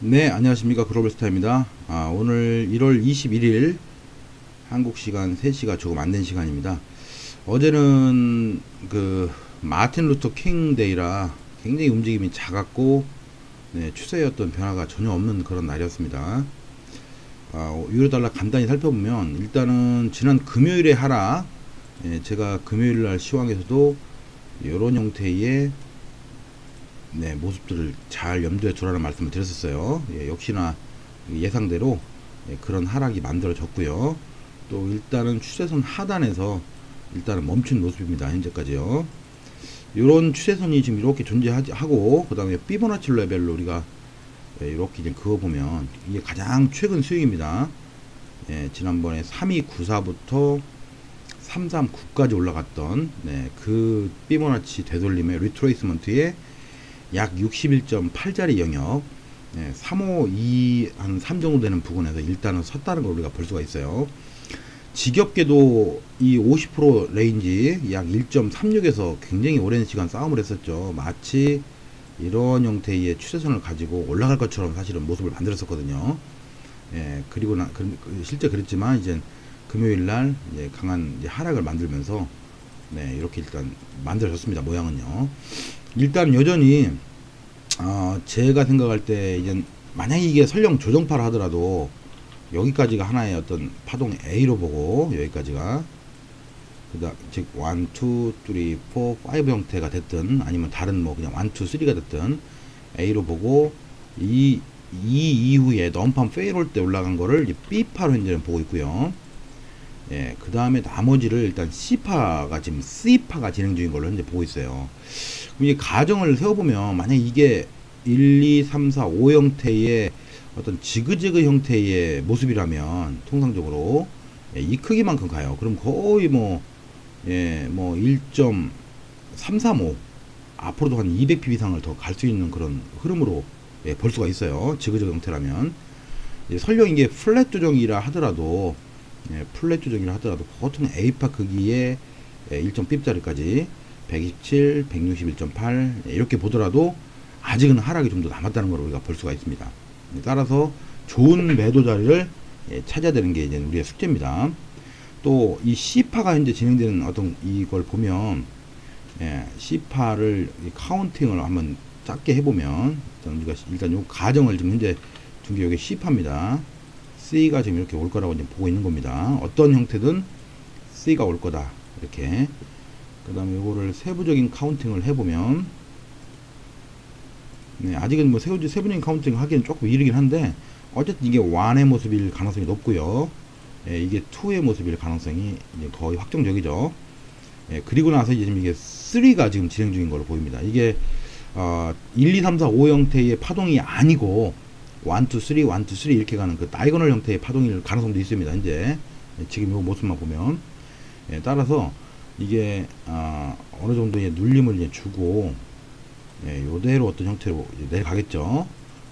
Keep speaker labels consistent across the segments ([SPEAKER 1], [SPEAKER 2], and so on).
[SPEAKER 1] 네, 안녕하십니까. 글로벌스타입니다. 오늘 1월 21일 한국 시간 3시가 조금 안 된 시간입니다. 어제는 마틴 루터 킹 데이라 굉장히 움직임이 작았고, 네, 추세의 어떤 변화가 전혀 없는 그런 날이었습니다. 유로 달러 간단히 살펴보면 일단은 지난 금요일의 하락, 제가 금요일 날 시황에서도 이런 형태의 모습들을 잘 염두에 두라는 말씀을 드렸었어요. 역시나 예상대로 그런 하락이 만들어졌고요. 또 일단은 추세선 하단에서 일단은 멈춘 모습입니다. 현재까지요. 이런 추세선이 지금 이렇게 존재하고, 그 다음에 피보나치 레벨로 우리가 이렇게 이제 그어보면 이게 가장 최근 수익입니다. 지난번에 3294부터 339까지 올라갔던 그 피보나치 되돌림의 리트레이스먼트의 약 61.8짜리 영역, 352 한 3 정도 되는 부분에서 일단은 섰다는 걸 우리가 볼 수가 있어요. 지겹게도 이 50% 레인지 약 1.36에서 굉장히 오랜 시간 싸움을 했었죠. 마치 이런 형태의 추세선을 가지고 올라갈 것처럼 사실은 모습을 만들었었거든요. 그리고 실제 그랬지만 이제 금요일날 강한 하락을 만들면서 이렇게 일단 만들어졌습니다. 모양은요. 일단 여전히 제가 생각할 때 이제 만약에 이게 설령 조정파를 하더라도 여기까지가 하나의 어떤 파동 A로 보고, 여기까지가 그다음 즉 1, 2, 3, 4, 5 형태가 됐든 아니면 다른 뭐 그냥 1, 2, 3가 됐든 A로 보고, 이 이후에 넘판 페이롤 때 올라간 거를 B파로 현재는 보고 있고요. 그 다음에 나머지를 일단 C파가 지금 C파가 진행 중인 걸로 현재 보고 있어요. 이게 가정을 세워보면, 만약 이게 1, 2, 3, 4, 5 형태의 어떤 지그재그 형태의 모습이라면 통상적으로 이 크기만큼 가요. 그럼 거의 뭐 1.335 앞으로도 한 200pb 이상을 더 갈 수 있는 그런 흐름으로 볼 수가 있어요. 지그재그 형태라면. 설령 이게 플랫 조정이라 하더라도 보통 A파 크기의 1.핍짜리까지 127, 161.8 이렇게 보더라도 아직은 하락이 좀 더 남았다는 걸 우리가 볼 수가 있습니다. 따라서 좋은 매도 자리를 찾아야 되는 게 이제 우리의 숙제입니다. 또 이 C파가 현재 진행되는 어떤 이걸 보면, C파를 카운팅을 한번 짧게 해보면, 우리가 일단 요 가정을 지금 현재 둔 게 여기 C파입니다. C가 지금 이렇게 올 거라고 이제 보고 있는 겁니다. 어떤 형태든 C가 올 거다, 이렇게. 그 다음에 요거를 세부적인 카운팅을 해보면, 아직은 뭐 세부적인 카운팅 하기엔 조금 이르긴 한데, 어쨌든 이게 1의 모습일 가능성이 높고요. 이게 2의 모습일 가능성이 이제 거의 확정적이죠. 그리고 나서 이제 지금 이게 3가 지금 진행 중인 걸로 보입니다. 이게 1, 2, 3, 4, 5 형태의 파동이 아니고 1, 2, 3, 1, 2, 3 이렇게 가는 그 다이거널 형태의 파동일 가능성도 있습니다. 현재 지금 이 모습만 보면. 따라서 이게 어느 정도의 눌림을 이제 주고, 요대로 어떤 형태로 내려가겠죠.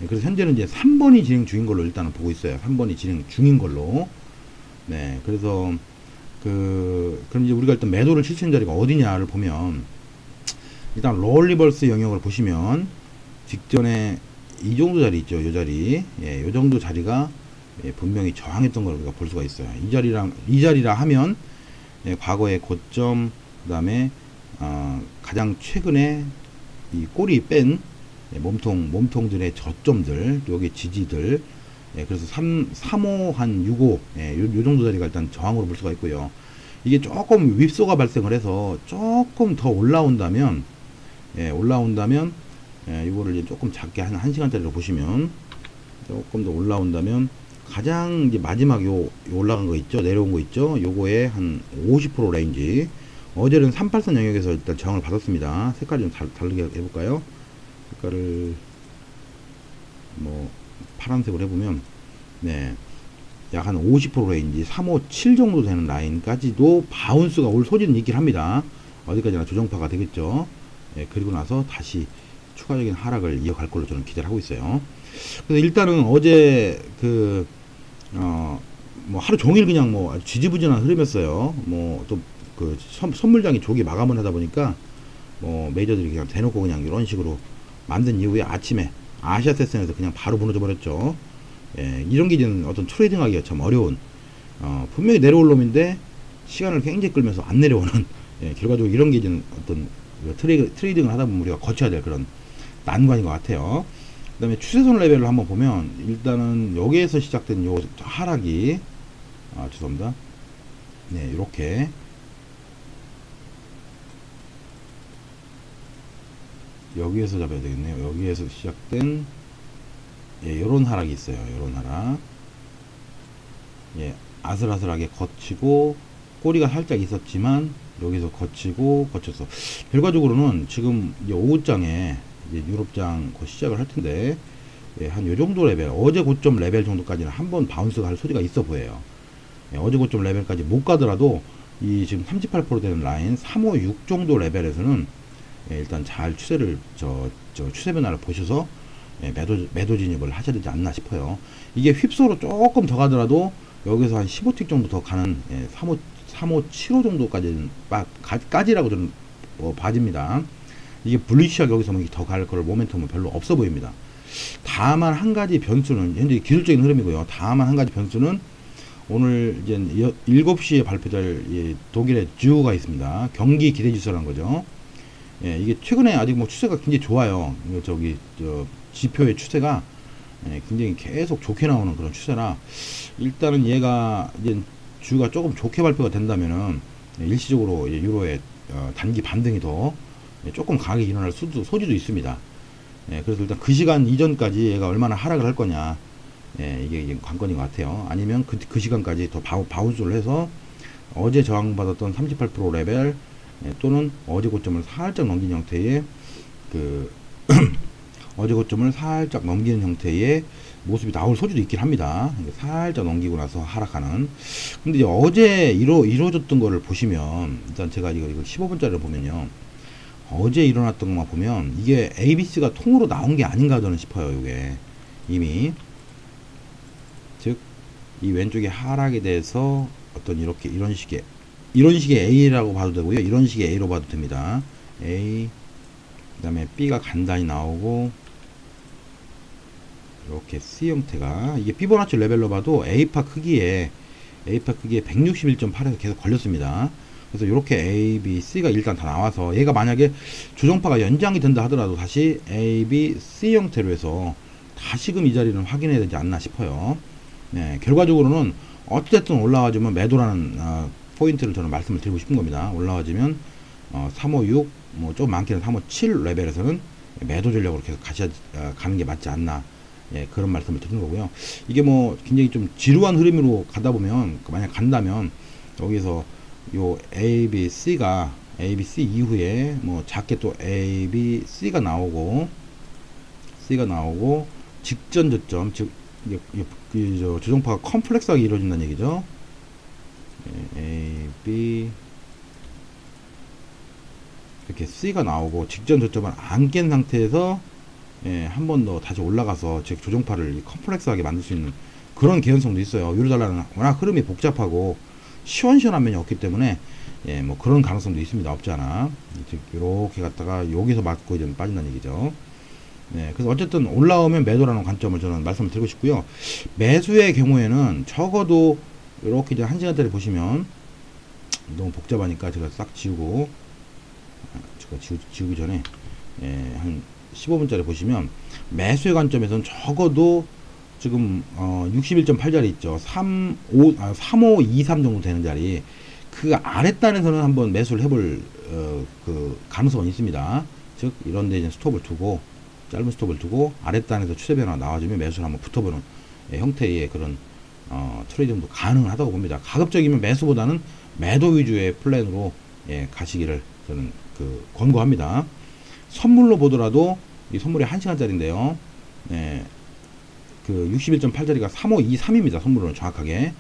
[SPEAKER 1] 그래서 현재는 이제 3번이 진행 중인 걸로 일단은 보고 있어요. 3번이 진행 중인 걸로. 그래서 그럼 이제 우리가 일단 매도를 칠 수 있는 자리가 어디냐를 보면, 일단 롤리버스 영역을 보시면 직전에 이 정도 자리 있죠. 요 자리. 요 정도 자리가 분명히 저항했던 걸 우리가 볼 수가 있어요. 이 자리라 하면 과거의 고점, 그 다음에 가장 최근에 이 꼬리 뺀 몸통들의 저점들, 여기 지지들, 그래서 35, 한 65, 요 정도 자리가 일단 저항으로 볼 수가 있고요. 이게 조금 윗소가 발생을 해서 조금 더 올라온다면, 이거를 이제 조금 작게 한 1시간짜리로 보시면, 조금 더 올라온다면, 가장 이제 마지막 요 올라간 거 있죠? 내려온 거 있죠? 요거에 한 50% 레인지. 어제는 383 영역에서 일단 저항을 받았습니다. 색깔이 좀 다르게 해볼까요? 색깔을 뭐 파란색으로 해보면, 약 한 50% 레인지 357 정도 되는 라인까지도 바운스가 올 소지는 있긴 합니다. 어디까지나 조정파가 되겠죠. 그리고 나서 다시 추가적인 하락을 이어갈 걸로 저는 기대를 하고 있어요. 그래서 일단은 어제 뭐 하루 종일 그냥 뭐 아주 지지부진한 흐름이었어요. 뭐 또 선물장이 조기 마감을 하다 보니까 뭐 메이저들이 그냥 대놓고 그냥 이런 식으로 만든 이후에 아침에 아시아 세션에서 그냥 바로 무너져 버렸죠. 예, 이런 게 이제 어떤 트레이딩 하기가 참 어려운, 분명히 내려올 놈인데 시간을 굉장히 끌면서 안 내려오는, 예, 결과적으로 이런 게 이제 어떤 트레이딩을 하다 보면 우리가 거쳐야 될 그런 난관인 것 같아요. 그 다음에 추세선 레벨을 한번 보면, 일단은 여기에서 시작된 요 하락이, 죄송합니다. 네, 이렇게 여기에서 잡아야 되겠네요. 여기에서 시작된, 예, 요런 하락이 있어요. 요런 하락. 예, 아슬아슬하게 거치고 꼬리가 살짝 있었지만 여기서 거쳐서 결과적으로는 지금 이제 오후장에 이제 유럽장 곧 시작을 할 텐데, 예, 한 요 정도 레벨, 어제 고점 레벨 정도까지는 한번 바운스가 할 소지가 있어 보여요. 예, 어제 고점 레벨까지 못 가더라도 이 지금 38% 되는 라인 356 정도 레벨에서는, 예, 일단 잘 추세를 추세 변화를 보셔서, 예, 매도 진입을 하셔야 되지 않나 싶어요. 이게 휩소로 조금 더 가더라도 여기서 한 15틱 정도 더 가는, 예, 3575 정도까지는 까지라고 저는 봐집니다. 이게 불리시하게 여기서 더 갈 걸 모멘텀은 별로 없어 보입니다. 다만 한 가지 변수는, 현재 기술적인 흐름이고요. 다만 한 가지 변수는 오늘 이제 7시에 발표될, 예, 독일의 주가 있습니다. 경기 기대 지수라는 거죠. 예, 이게 최근에 아직 뭐 추세가 굉장히 좋아요. 지표의 추세가, 예, 굉장히 계속 좋게 나오는 그런 추세라, 일단은 얘가 이제 주가 조금 좋게 발표가 된다면은, 예, 일시적으로 유로의 단기 반등이 더, 예, 조금 강하게 일어날 소지도 있습니다. 예, 그래서 일단 그 시간 이전까지 얘가 얼마나 하락을 할 거냐, 예, 이게 관건인 것 같아요. 아니면 그 시간까지 더 바운스를 해서 어제 저항받았던 38% 레벨, 예, 또는 어제 고점을 살짝 넘긴 형태의 어제 고점을 살짝 넘기는 형태의 모습이 나올 소지도 있긴 합니다. 살짝 넘기고 나서 하락하는. 근데 이제 어제 이루어졌던 거를 보시면, 일단 제가 이거 15분짜리를 보면요, 어제 일어났던 것만 보면 이게 ABC가 통으로 나온 게 아닌가 저는 싶어요. 이게 이미, 즉 이 왼쪽에 하락에 대해서 어떤 이런 식의 A라고 봐도 되고요, 이런 식의 A로 봐도 됩니다. A, 그 다음에 B가 간단히 나오고, 이렇게 C 형태가, 이게 피보나치 레벨로 봐도 A파 크기에 161.8에서 계속 걸렸습니다. 그래서 이렇게 A, B, C가 일단 다 나와서, 얘가 만약에 조정파가 연장이 된다 하더라도 다시 A, B, C 형태로 해서 다시금 이 자리는 확인해야 되지 않나 싶어요. 네, 결과적으로는 어쨌든 올라와주면 매도라는, 포인트를 저는 말씀을 드리고 싶은 겁니다. 올라와주면 356, 뭐 좀 많게는 357 레벨에서는 매도 전략으로 계속 가는 게 맞지 않나, 예, 그런 말씀을 드리는 거고요. 이게 뭐 굉장히 좀 지루한 흐름으로 가다 보면, 만약 간다면 여기서 요 A, B, C 이후에 뭐 작게 또 A, B, C가 나오고 직전 저점, 즉 조정파가 컴플렉스하게 이루어진다는 얘기죠. A, B, 이렇게 C가 나오고 직전 저점을 안 깬 상태에서, 예, 한 번 더 다시 올라가서 즉 조정파를 컴플렉스하게 만들 수 있는 그런 개연성도 있어요. 유로달러는 워낙 흐름이 복잡하고 시원시원한 면이 없기 때문에, 예, 뭐 그런 가능성도 있습니다. 없지 않아. 즉 이렇게 갔다가 여기서 맞고 이제 빠진다는 얘기죠. 네, 그래서 어쨌든 올라오면 매도라는 관점을 저는 말씀을 드리고 싶고요. 매수의 경우에는 적어도 이렇게 이제 1시간짜리 보시면 너무 복잡하니까 제가 싹 지우고, 지우기 전에, 예, 한 15분짜리 보시면 매수의 관점에서는 적어도 지금 61.8자리 있죠. 3523 정도 되는 자리, 그 아랫단에서는 한번 매수를 해볼 그 가능성은 있습니다. 즉 이런데 이제 짧은 스톱을 두고 아랫단에서 추세 변화가 나와주면 매수를 한번 붙어보는, 예, 형태의 그런 트레이딩도 가능하다고 봅니다. 가급적이면 매수보다는 매도 위주의 플랜으로, 예, 가시기를 저는 권고합니다. 선물로 보더라도 이 선물이 1시간짜리인데요. 예, 61.8자리가 3523입니다. 선물로는 정확하게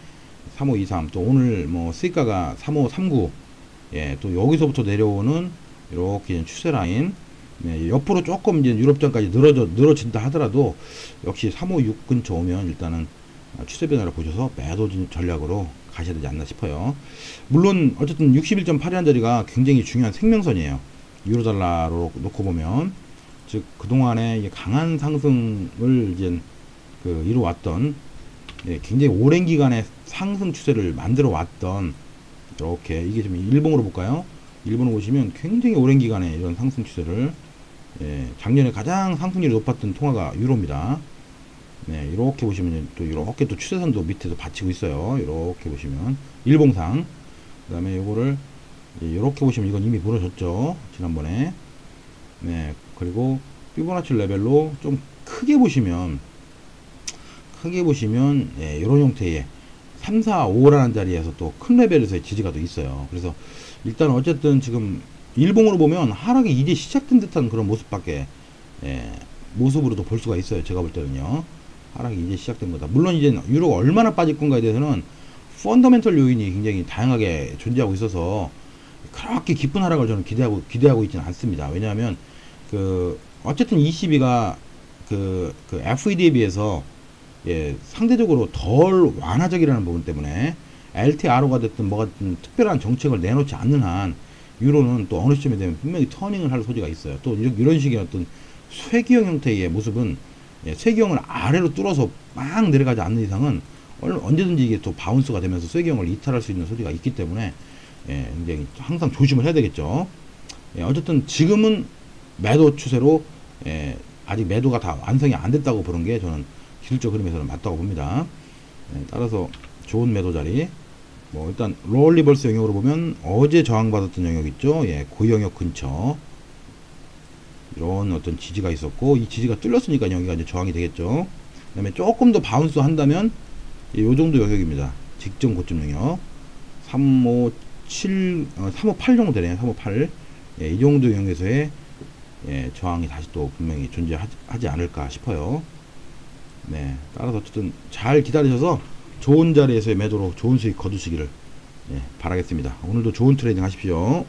[SPEAKER 1] 3523. 또 오늘 뭐 수익가가 3539. 예, 또 여기서부터 내려오는 이렇게 추세 라인, 네, 옆으로 조금 이제 유럽장까지 늘어진다 하더라도 역시 356 근처 오면 일단은 추세 변화를 보셔서 매도 전략으로 가셔야 되지 않나 싶어요. 물론 어쨌든 61.8이라는 자리가 굉장히 중요한 생명선이에요. 유로달러로 놓고 보면 즉 그동안에 이게 강한 상승을 이제 그 이루어왔던, 예, 굉장히 오랜 기간의 상승 추세를 만들어 왔던, 이렇게 이게 좀 일봉으로 볼까요? 일본을 보시면 굉장히 오랜 기간의 이런 상승 추세를, 예, 작년에 가장 상승률이 높았던 통화가 유로입니다. 네, 이렇게 보시면 또 이렇게 또 추세선도 밑에도 받치고 있어요. 이렇게 보시면 일봉상. 그 다음에 요거를 이렇게 보시면 이건 이미 무너졌죠, 지난번에. 네, 그리고 피보나치 레벨로 좀 크게 보시면 예, 이런 형태의 3, 4, 5라는 자리에서 또 큰 레벨에서의 지지가 또 있어요. 그래서 일단 어쨌든 지금 일봉으로 보면 하락이 이제 시작된 듯한 그런 모습밖에, 예, 모습으로도 볼 수가 있어요. 제가 볼 때는요, 하락이 이제 시작된 거다. 물론 이제 유로가 얼마나 빠질 건가에 대해서는 펀더멘털 요인이 굉장히 다양하게 존재하고 있어서 그렇게 깊은 하락을 저는 기대하고 있지는 않습니다. 왜냐하면 그 어쨌든 ECB가 그 FED에 비해서, 예, 상대적으로 덜 완화적이라는 부분 때문에 LTRO가 됐든 뭐가 됐든 특별한 정책을 내놓지 않는 한 유로는 또 어느 시점에 되면 분명히 터닝을 할 소지가 있어요. 또 이런 식의 어떤 쇠기형 형태의 모습은, 예, 쇠기형을 아래로 뚫어서 막 내려가지 않는 이상은 언제든지 이게 또 바운스가 되면서 쇠기형을 이탈할 수 있는 소지가 있기 때문에, 예, 굉장히 항상 조심을 해야 되겠죠. 예, 어쨌든 지금은 매도 추세로, 예, 아직 매도가 다 완성이 안 됐다고 보는 게 저는 기술적 흐름에서는 맞다고 봅니다. 예, 따라서 좋은 매도 자리, 뭐 일단 롤리벌스 영역으로 보면 어제 저항받았던 영역 있죠. 예, 그 영역 근처 이런 어떤 지지가 있었고, 이 지지가 뚫렸으니까 여기가 이제 저항이 되겠죠. 그 다음에 조금 더 바운스 한다면 요 정도 영역입니다. 직전 고점 영역 357, 358 정도 되네요. 358. 예, 이 정도 영역에서의, 예, 저항이 다시 또 분명히 존재하지 않을까 싶어요. 네, 따라서 어쨌든 잘 기다리셔서 좋은 자리에서의 매도로 좋은 수익 거두시기를, 예, 바라겠습니다. 오늘도 좋은 트레이딩 하십시오.